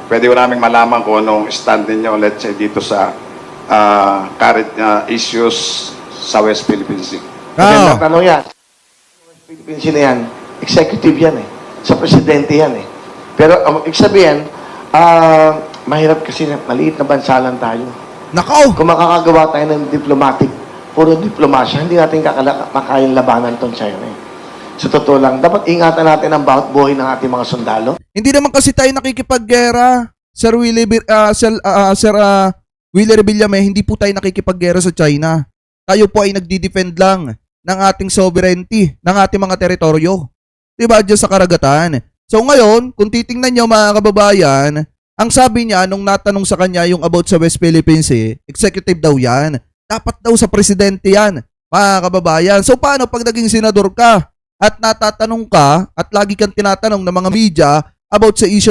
pwede ko naming malaman kung anong stand ninyo, let's say, dito sa current issues sa West Philippine Sea. Magandang tanong yan. West Philippine Sea na yan, executive yan eh. Sa presidente yan eh. Pero ibig sabihin, mahirap kasi maliit na bansa lang tayo. Nakaw! Kung makakagawa tayo ng diplomatic, puro diplomasya, hindi natin makayang labanan tong China eh. Sa totoo lang, dapat ingatan natin ang bawat buhay ng ating mga sundalo. Hindi naman kasi tayo nakikipaggera, Sir Willie, Willie Revillame, hindi po tayo nakikipaggera sa China. Tayo po ay nagdi-defend lang ng ating sovereignty, ng ating mga teritoryo. Diba? Diyan sa karagatan. So ngayon, kung titingnan nyo mga kababayan, ang sabi niya nung natanong sa kanya yung about sa West Philippine Sea, executive daw yan. Dapat daw sa presidente yan, mga kababayan. So paano pag naging senador ka at natatanong ka at lagi kang tinatanong ng mga media about sa issue